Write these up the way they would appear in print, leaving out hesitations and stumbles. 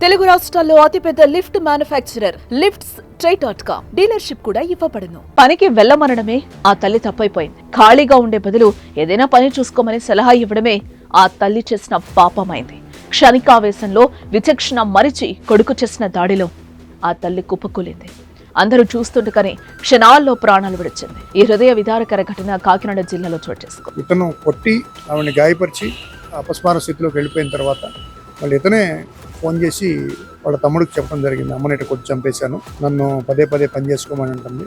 తెలుగు రాష్ట్రాల్లో అతిపెద్ద lift manufacturer lifts ట్రై.com dealership కూడా ఇవ్వబడును. పనికి వెళ్లమనడమే ఆ తల్లి తప్పైపోయింది. ఖాళీగా ఉండే బదులు ఏదైనా పని చూసుకోమని సలహా ఇవ్వడమే ఆ తల్లి చేసిన పాపమైంది. క్షణికావేశంలో విచక్షణ మరిచి కొడుకు చేసిన దాడిలో ఆ తల్లి కుప్పకూలింది. అందరూ చూస్తుండగానే క్షణాల్లో ప్రాణాలు విడిచింది. ఈ హృదయ విదారకర ఘటన కాకినాడ జిల్లాలో చోటు చేసుకుంది. ఇతను కొట్టి ఆవిడని గాయపరిచి అపస్మార స్థితిలోకి వెళ్ళిపోయిన తర్వాత మళ్ళీ ఇతనే ఫోన్ చేసి వాళ్ళ తమ్ముడికి చెప్పడం జరిగింది. అమ్మని ఇటు కొట్టి చంపేశాను, నన్ను పదే పదే పని చేసుకోమని అంటుంది,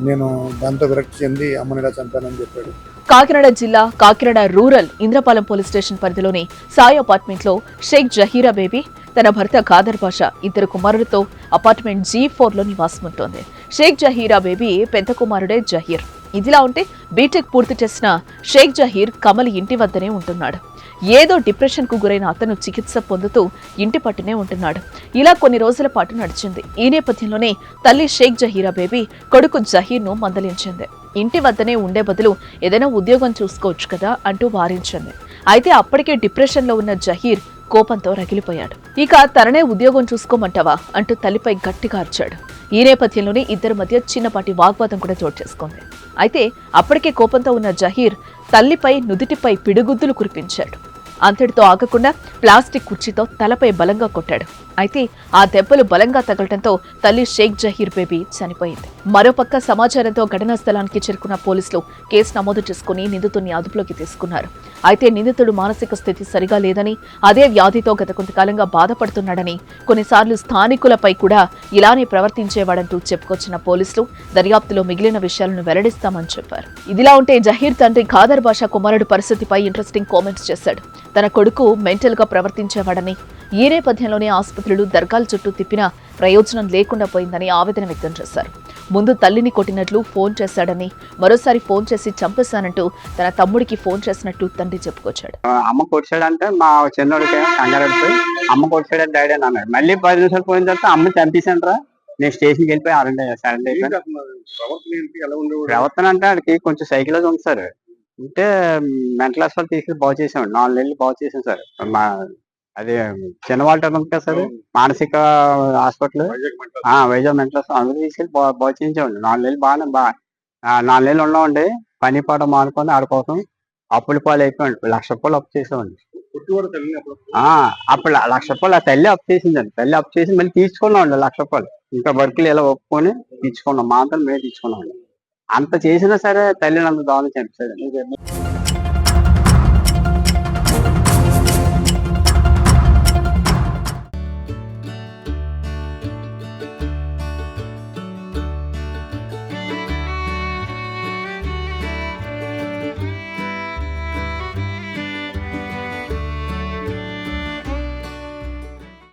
నేను దాంతో విరక్తి చెంది అమ్మని ఇలా చంపానని చెప్పాడు. కాకినాడ జిల్లా Kakinada rural Indrapalem police station పరిధిలోని సాయి అపార్ట్మెంట్ లో షేక్ జహీరా బేబీ తన భర్త ఖాదర్ బాషా ఇద్దరు కుమారులతో అపార్ట్మెంట్ G4 లో నివాసముంటోంది. షేక్ జహీరా బేబీ పెద్ద కుమారుడే జహీర్. ఇదిలా ఉంటే బీటెక్ పూర్తి చేసిన షేక్ జహీర్ కమల్ ఇంటి వద్దనే ఉంటున్నాడు. ఏదో డిప్రెషన్ కు గురైన అతను చికిత్స పొందుతూ ఇంటి పట్టునే ఉంటున్నాడు. ఇలా కొన్ని రోజుల పాటు నడిచింది. ఈ నేపథ్యంలోనే తల్లి షేక్ జహీరా బేబీ కొడుకు జహీర్ ను మందలించింది. ఇంటి వద్దనే ఉండే బదులు ఏదైనా ఉద్యోగం చూసుకోవచ్చు కదా అంటూ వారించింది. అయితే అప్పటికే డిప్రెషన్ లో ఉన్న జహీర్ కోపంతో రగిలిపోయాడు. ఇక తననే ఉద్యోగం చూసుకోమంటావా అంటూ తల్లిపై గట్టిగా అరిచాడు. ఈ నేపథ్యంలోనే ఇద్దరి మధ్య చిన్నపాటి వాగ్వాదం కూడా చోటు చేసుకుంది. అయితే అప్పటికే కోపంతో ఉన్న జహీర్ తల్లిపై నుదుటిపై పిడుగుద్దులు కురిపించాడు. అంతటితో ఆగకుండా ప్లాస్టిక్ కుర్చీతో తలపై బలంగా కొట్టాడు. అయితే ఆ దెబ్బలు బలంగా తగలటంతో తల్లి షేక్ జహీర్ బేబీ చనిపోయింది. మరోపక్క సమాచారంతో ఘటనా స్థలానికి చేరుకున్న పోలీసులు కేసు నమోదు చేసుకుని నిందితుడిని అదుపులోకి తీసుకున్నారు. అయితే నిందితుడు మానసిక స్థితి సరిగా లేదని, అదే వ్యాధితో గత కొంతకాలంగా బాధపడుతున్నాడని, కొన్నిసార్లు స్థానికులపై కూడా ఇలానే ప్రవర్తించేవాడంటూ చెప్పుకొచ్చిన పోలీసులు దర్యాప్తులో మిగిలిన విషయాలను వెల్లడిస్తామని చెప్పారు. ఇదిలా ఉంటే జహీర్ తండ్రి ఖాదర్ బాషా కుమారుడు పరిస్థితిపై ఇంట్రెస్టింగ్ కామెంట్స్ చేశాడు. తన కొడుకు మెంటల్ గా ప్రవర్తించేవాడని, ఈ నేపథ్యంలోనే ఆసుపత్రులు దర్గాల చుట్టూ తిప్పినా ప్రయోజనం లేకుండా పోయిందని ఆవేదన వ్యక్తం చేశారు. ముందు తల్లిని కొట్టినట్లు ఫోన్ చేశాడని, మరోసారి ఫోన్ చేసి చంపేశానంటూ తన తమ్ముడికి ఫోన్ చేసినట్టు తండ్రి చెప్పుకొచ్చాడు. అమ్మ కొట్టాడంటే మా చిన్నోడికి కంగారెడిపోయి అమ్మ కొట్టాడని డాడీ అని అన్నాడు. మళ్ళీ 10 నిమిషాలు పోయిన తర్వాత అమ్మ చంపేశాంట్రా, నేను స్టేషన్కి వెళ్ళిపోయి ప్రవర్తన అంటే ఆడికి కొంచెం సైకిల్ ఉంది సార్. అంటే మెంటల్ హాస్పిటల్ తీసుకెళ్ళి బాగు చేసామండి. 4 నెలలు బాగు చేసాం సార్. మా అది చిన్నవాళ్ళ ఉంది కదా సార్, మానసిక హాస్పిటల్ వైజాగ్ మెంటల్ హాస్పిటల్ అందరూ తీసుకెళ్ళి బాగు చేయించామండి. 4 నెలలు 4 నెలలు ఉన్నామండి. పని పాట మానుకొని ఆడుకోసం అప్పుల పాలు అయిపోయింది. 1,00,000 రూపాయలు అప్పు చేసామండి. అప్పుడు 1,00,000 రూపాయలు ఆ తల్లి అప్పు చేసిందండి. తల్లి అప్పు చేసి మళ్ళీ తీసుకున్నామండి 1,00,000 రూపాయలు. ఇంకా వర్కులు ఇలా ఒప్పుకొని తీసుకున్నాం, మా అంతా మేము తీసుకున్నామండి. అంత చేసినా సరే తల్లిని అంత దారుణం చంపేదండి.